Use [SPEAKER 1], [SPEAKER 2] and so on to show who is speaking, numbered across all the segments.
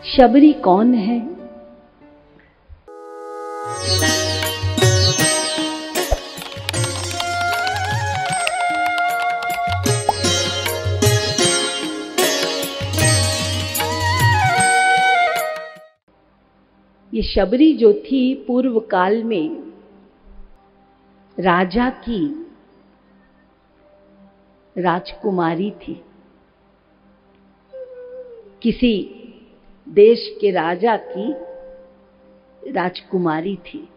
[SPEAKER 1] शबरी कौन है? ये शबरी जो थी पूर्व काल में राजा की राजकुमारी थी। किसी देश के राजा की राजकुमारी थी,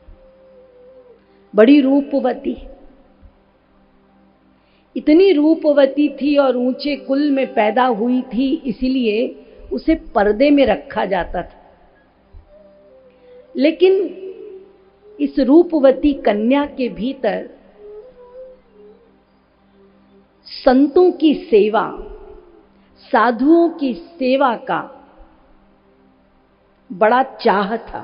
[SPEAKER 1] बड़ी रूपवती। इतनी रूपवती थी और ऊंचे कुल में पैदा हुई थी, इसलिए उसे पर्दे में रखा जाता था। लेकिन इस रूपवती कन्या के भीतर संतों की सेवा, साधुओं की सेवा का बड़ा चाह था।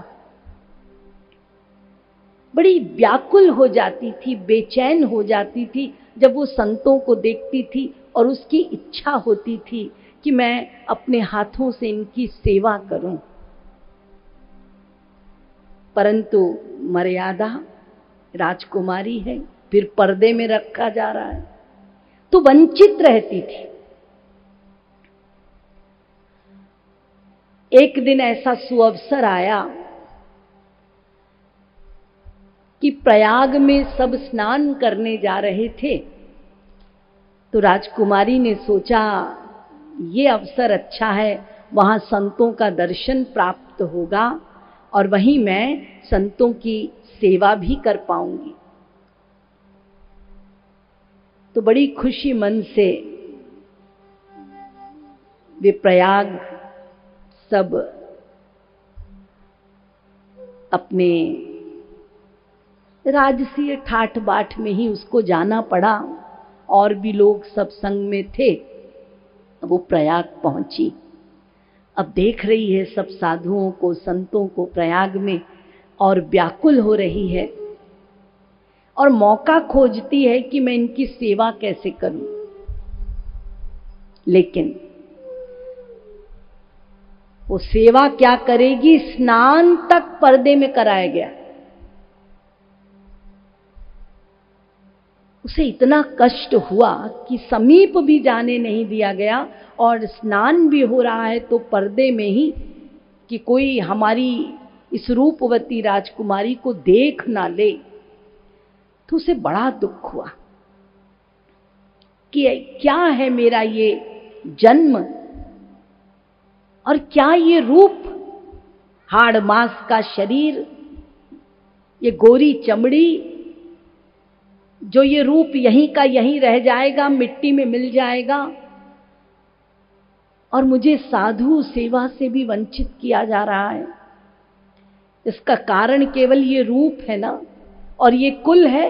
[SPEAKER 1] बड़ी व्याकुल हो जाती थी, बेचैन हो जाती थी जब वो संतों को देखती थी और उसकी इच्छा होती थी कि मैं अपने हाथों से इनकी सेवा करूं। परंतु मर्यादा, राजकुमारी है, फिर पर्दे में रखा जा रहा है, तो वंचित रहती थी। एक दिन ऐसा सुअवसर आया कि प्रयाग में सब स्नान करने जा रहे थे, तो राजकुमारी ने सोचा ये अवसर अच्छा है, वहां संतों का दर्शन प्राप्त होगा और वहीं मैं संतों की सेवा भी कर पाऊंगी। तो बड़ी खुशी मन से वे प्रयाग सब अपने राजसीय ठाठ बाट में ही उसको जाना पड़ा, और भी लोग सब संग में थे। वो प्रयाग पहुंची, अब देख रही है सब साधुओं को, संतों को प्रयाग में, और व्याकुल हो रही है और मौका खोजती है कि मैं इनकी सेवा कैसे करूं। लेकिन वो सेवा क्या करेगी, स्नान तक पर्दे में कराया गया। उसे इतना कष्ट हुआ कि समीप भी जाने नहीं दिया गया, और स्नान भी हो रहा है तो पर्दे में ही, कि कोई हमारी इस रूपवती राजकुमारी को देख ना ले। तो उसे बड़ा दुख हुआ कि क्या है मेरा ये जन्म, और क्या ये रूप, हाड़ मांस का शरीर, ये गोरी चमड़ी, जो ये रूप यहीं का यहीं रह जाएगा, मिट्टी में मिल जाएगा, और मुझे साधु सेवा से भी वंचित किया जा रहा है। इसका कारण केवल ये रूप है ना, और ये कुल है।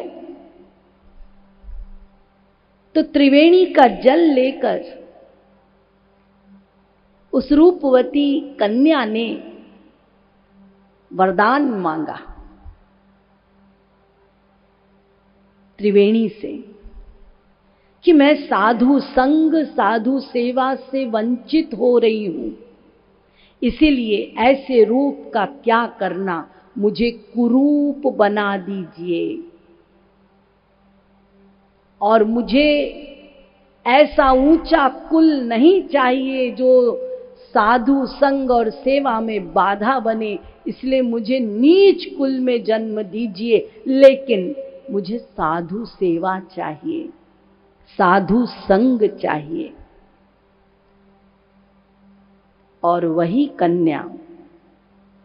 [SPEAKER 1] तो त्रिवेणी का जल लेकर उस रूपवती कन्या ने वरदान मांगा त्रिवेणी से कि मैं साधु संग, साधु सेवा से वंचित हो रही हूं, इसीलिए ऐसे रूप का क्या करना, मुझे कुरूप बना दीजिए, और मुझे ऐसा ऊंचा कुल नहीं चाहिए जो साधु संग और सेवा में बाधा बने, इसलिए मुझे नीच कुल में जन्म दीजिए, लेकिन मुझे साधु सेवा चाहिए, साधु संग चाहिए। और वही कन्या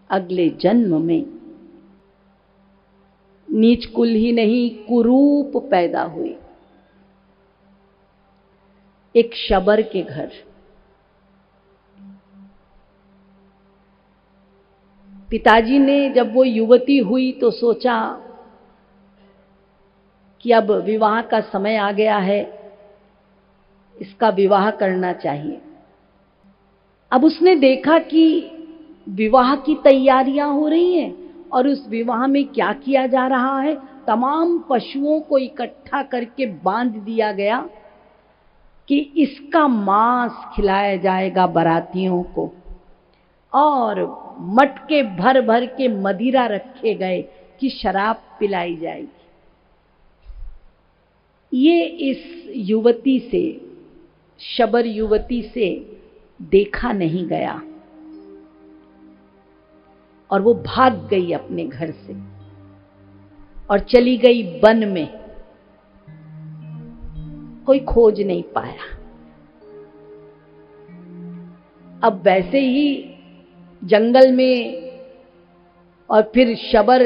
[SPEAKER 1] अगले जन्म में नीच कुल ही नहीं, कुरूप पैदा हुई, एक शबर के घर। पिताजी ने जब वो युवती हुई तो सोचा कि अब विवाह का समय आ गया है, इसका विवाह करना चाहिए। अब उसने देखा कि विवाह की तैयारियां हो रही हैं, और उस विवाह में क्या किया जा रहा है, तमाम पशुओं को इकट्ठा करके बांध दिया गया कि इसका मांस खिलाया जाएगा बारातियों को, और मटके भर भर के मदिरा रखे गए कि शराब पिलाई जाएगी। ये इस युवती से, शबर युवती से देखा नहीं गया और वो भाग गई अपने घर से और चली गई वन में। कोई खोज नहीं पाया। अब वैसे ही जंगल में और फिर शबर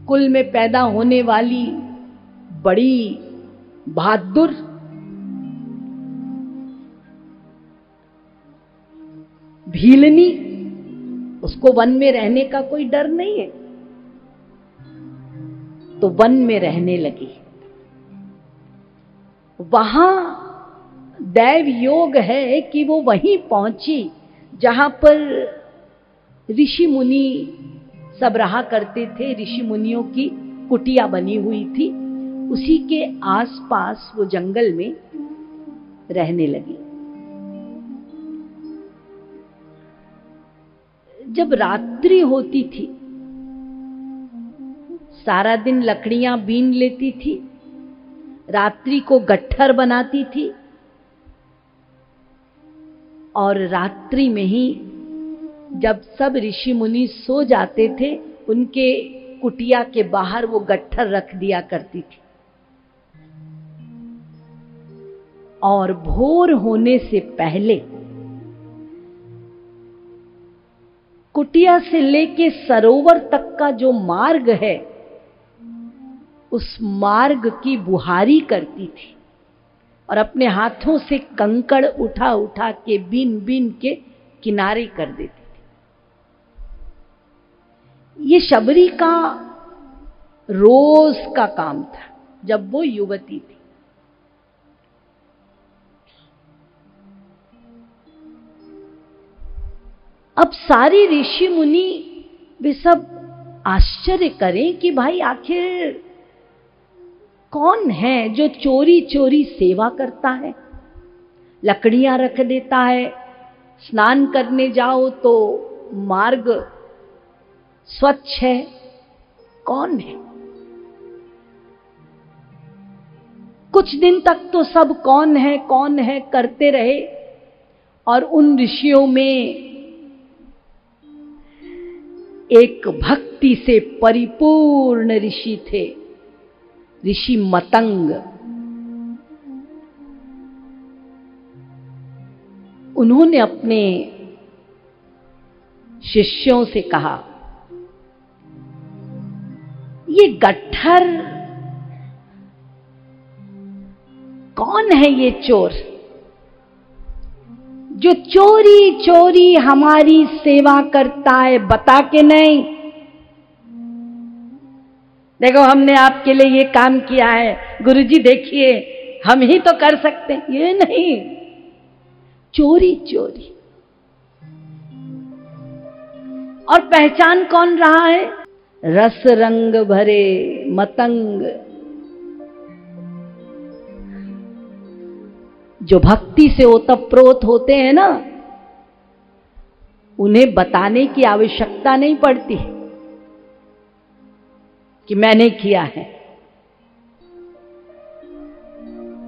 [SPEAKER 1] कुल में पैदा होने वाली बड़ी बहादुर, भीलनी, उसको वन में रहने का कोई डर नहीं है, तो वन में रहने लगी। वहां दैव योग है कि वो वहीं पहुंची जहां पर ऋषि मुनि सब रहा करते थे। ऋषि मुनियों की कुटिया बनी हुई थी, उसी के आसपास वो जंगल में रहने लगी। जब रात्रि होती थी, सारा दिन लकड़ियां बीन लेती थी, रात्रि को गट्ठर बनाती थी और रात्रि में ही जब सब ऋषि मुनि सो जाते थे, उनके कुटिया के बाहर वो गट्ठर रख दिया करती थी। और भोर होने से पहले कुटिया से लेके सरोवर तक का जो मार्ग है, उस मार्ग की बुहारी करती थी और अपने हाथों से कंकड़ उठा उठा के बीन बीन के किनारे कर देती थी। ये शबरी का रोज का काम था जब वो युवती थी। अब सारी ऋषि मुनि वे सब आश्चर्य करें कि भाई आखिर कौन है जो चोरी चोरी सेवा करता है, लकड़ियां रख देता है, स्नान करने जाओ तो मार्ग स्वच्छ है, कौन है? कुछ दिन तक तो सब कौन है करते रहे और उन ऋषियों में एक भक्ति से परिपूर्ण ऋषि थे, ऋषि मतंग। उन्होंने अपने शिष्यों से कहा, ये गट्ठर कौन है? ये चोर जो चोरी चोरी हमारी सेवा करता है, बता के नहीं। देखो हमने आपके लिए ये काम किया है, गुरुजी देखिए हम ही तो कर सकते हैं। ये नहीं, चोरी चोरी। और पहचान कौन रहा है? रस रंग भरे मतंग, जो भक्ति से ओतप्रोत होते हैं ना, उन्हें बताने की आवश्यकता नहीं पड़ती कि मैंने किया है।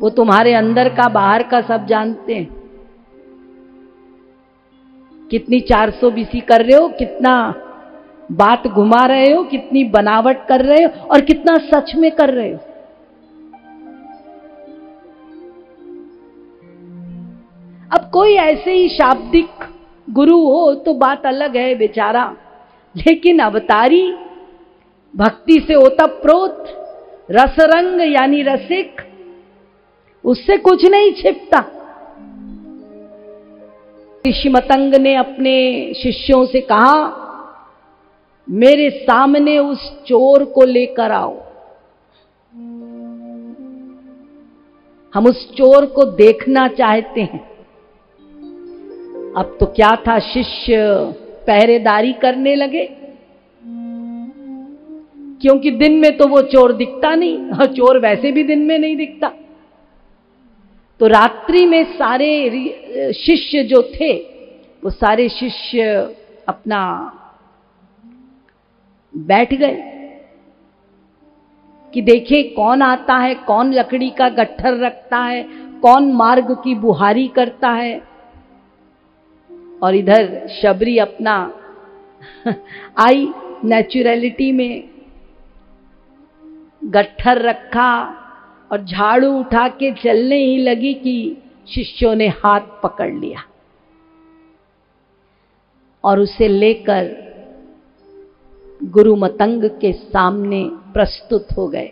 [SPEAKER 1] वो तुम्हारे अंदर का बाहर का सब जानते हैं। कितनी 420 कर रहे हो, कितना बात घुमा रहे हो, कितनी बनावट कर रहे हो और कितना सच में कर रहे हो। अब कोई ऐसे ही शाब्दिक गुरु हो तो बात अलग है बेचारा, लेकिन अवतारी भक्ति से ओतप्रोत रसरंग यानी रसिक, उससे कुछ नहीं छिपता। ऋषि मतंग ने अपने शिष्यों से कहा, मेरे सामने उस चोर को लेकर आओ, हम उस चोर को देखना चाहते हैं। अब तो क्या था, शिष्य पहरेदारी करने लगे, क्योंकि दिन में तो वो चोर दिखता नहीं और चोर वैसे भी दिन में नहीं दिखता। तो रात्रि में सारे शिष्य जो थे वो सारे शिष्य अपना बैठ गए कि देखे कौन आता है, कौन लकड़ी का गट्ठर रखता है, कौन मार्ग की बुहारी करता है। और इधर शबरी अपना आई नेचुरलिटी में, गट्ठर रखा और झाड़ू उठा के चलने ही लगी कि शिष्यों ने हाथ पकड़ लिया और उसे लेकर गुरु मतंग के सामने प्रस्तुत हो गए।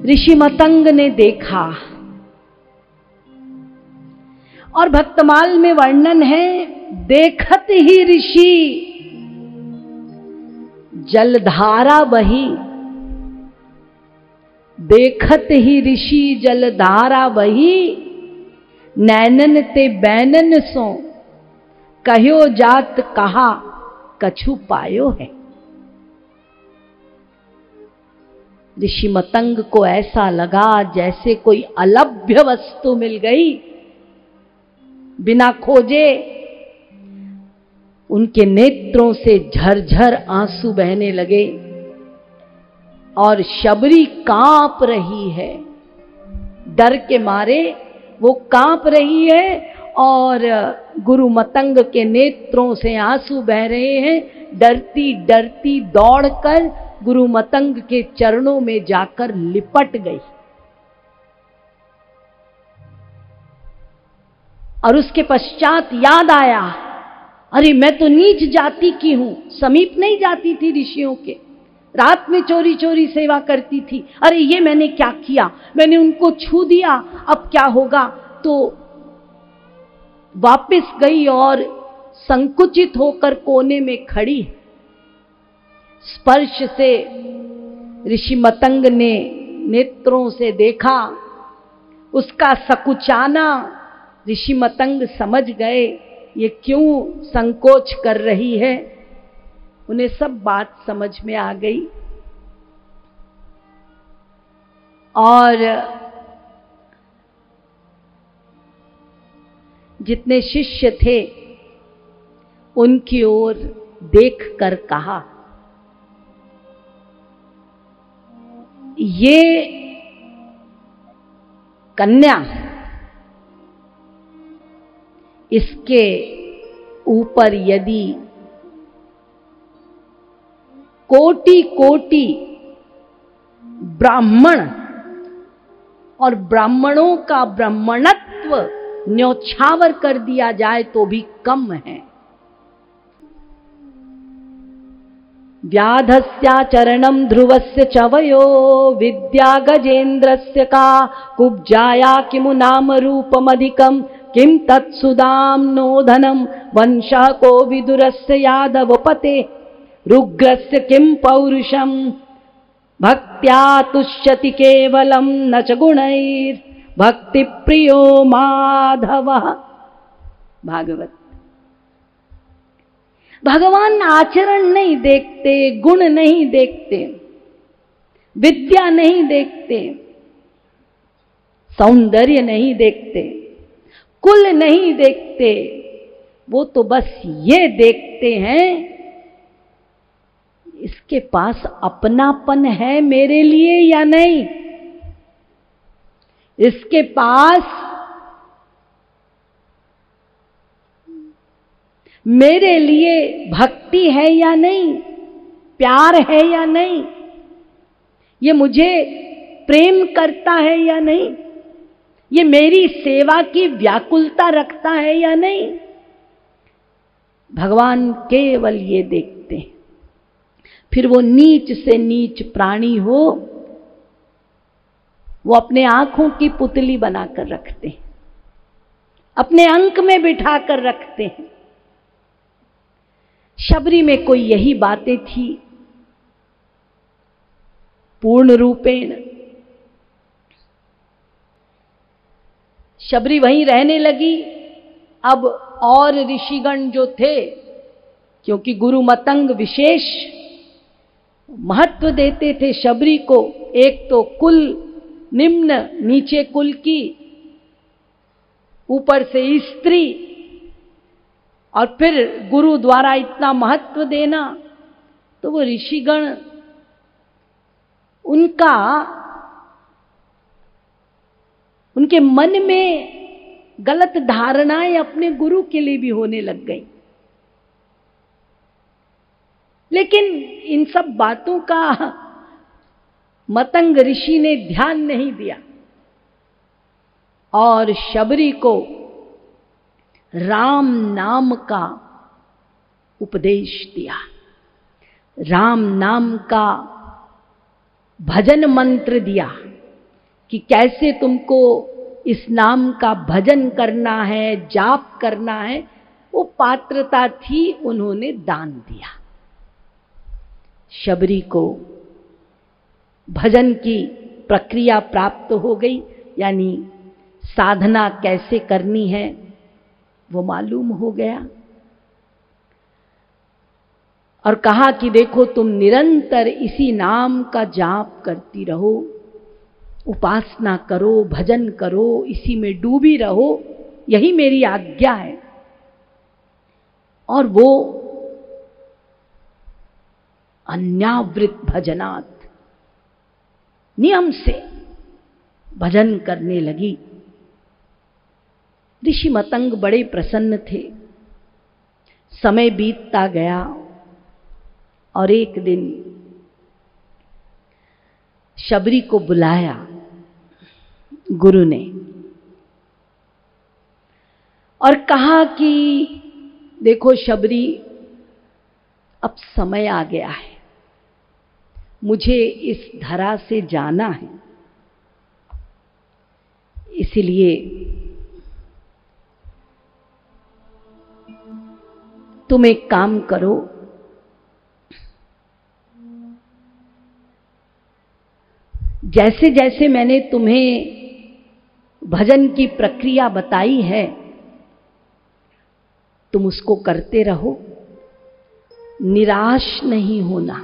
[SPEAKER 1] ऋषि मतंग ने देखा और भक्तमाल में वर्णन है, देखत ही ऋषि जलधारा बही, देखत ही ऋषि जलधारा बही, नैनन ते बैनन सो कहो जात कहा कछु पायो है। ऋषि मतंग को ऐसा लगा जैसे कोई अलभ्य वस्तु मिल गई। बिना खोजे उनके नेत्रों से झरझर आंसू बहने लगे और शबरी कांप रही है, डर के मारे वो कांप रही है और गुरु मतंग के नेत्रों से आंसू बह रहे हैं। डरती डरती दौड़कर गुरु मतंग के चरणों में जाकर लिपट गई और उसके पश्चात याद आया, अरे मैं तो नीच जाति की हूं, समीप नहीं जाती थी ऋषियों के, रात में चोरी चोरी सेवा करती थी। अरे ये मैंने क्या किया, मैंने उनको छू दिया, अब क्या होगा। तो वापस गई और संकुचित होकर कोने में खड़ी। स्पर्श से ऋषि मतंग ने नेत्रों से देखा, उसका सकुचाना ऋषि मतंग समझ गए ये क्यों संकोच कर रही है। उन्हें सब बात समझ में आ गई और जितने शिष्य थे उनकी ओर देखकर कहा, ये कन्या, इसके ऊपर यदि कोटि कोटि ब्राह्मण और ब्राह्मणों का ब्राह्मणत्व न्योछावर कर दिया जाए तो भी कम है। व्याधस्याचरणं ध्रुवस्य चवयो विद्या गजेन्द्रस्य का कुब्जाया किमु नाम रूपमधिकं किं तत्सुदाम नोधनम वंशः को विदुरस्य यादवपते रुग्रस्य किं पौरुषम भक्त्या तुष्यति केवलम न च गुणैर भक्ति प्रियो माधवः। भागवत। भगवान आचरण नहीं देखते, गुण नहीं देखते, विद्या नहीं देखते, सौंदर्य नहीं देखते, कुल नहीं देखते, वो तो बस ये देखते हैं इसके पास अपनापन है मेरे लिए या नहीं, इसके पास मेरे लिए भक्ति है या नहीं, प्यार है या नहीं, ये मुझे प्रेम करता है या नहीं, ये मेरी सेवा की व्याकुलता रखता है या नहीं। भगवान केवल ये देखते हैं। फिर वो नीच से नीच प्राणी हो, वो अपने आंखों की पुतली बनाकर रखते हैं, अपने अंक में बिठा कर रखते हैं। शबरी में कोई यही बातें थी। पूर्ण रूपेण शबरी वहीं रहने लगी। अब और ऋषिगण जो थे, क्योंकि गुरु मतंग विशेष महत्व देते थे शबरी को, एक तो कुल निम्न नीचे कुल की, ऊपर से स्त्री, और फिर गुरु द्वारा इतना महत्व देना, तो वो ऋषिगण उनके मन में गलत धारणाएं अपने गुरु के लिए भी होने लग गई। लेकिन इन सब बातों का मतंग ऋषि ने ध्यान नहीं दिया और शबरी को राम नाम का उपदेश दिया, राम नाम का भजन मंत्र दिया कि कैसे तुमको इस नाम का भजन करना है, जाप करना है। वो पात्रता थी, उन्होंने दान दिया। शबरी को भजन की प्रक्रिया प्राप्त हो गई, यानी साधना कैसे करनी है वो मालूम हो गया। और कहा कि देखो, तुम निरंतर इसी नाम का जाप करती रहो, उपासना करो, भजन करो, इसी में डूबी रहो, यही मेरी आज्ञा है। और वो अन्यावृत भजनात्, नियम से भजन करने लगी। ऋषि मतंग बड़े प्रसन्न थे। समय बीतता गया और एक दिन शबरी को बुलाया गुरु ने और कहा कि देखो शबरी, अब समय आ गया है, मुझे इस धरा से जाना है, इसलिए तुम एक काम करो, जैसे जैसे मैंने तुम्हें भजन की प्रक्रिया बताई है तुम उसको करते रहो, निराश नहीं होना,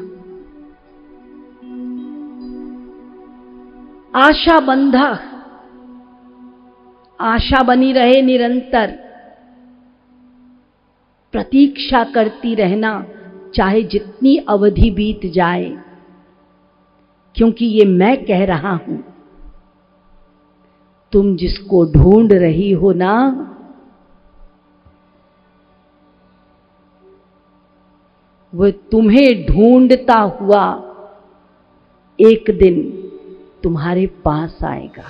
[SPEAKER 1] आशा बंधा, आशा बनी रहे, निरंतर प्रतीक्षा करती रहना, चाहे जितनी अवधि बीत जाए, क्योंकि ये मैं कह रहा हूं। तुम जिसको ढूंढ रही हो ना, वो तुम्हें ढूंढता हुआ एक दिन तुम्हारे पास आएगा।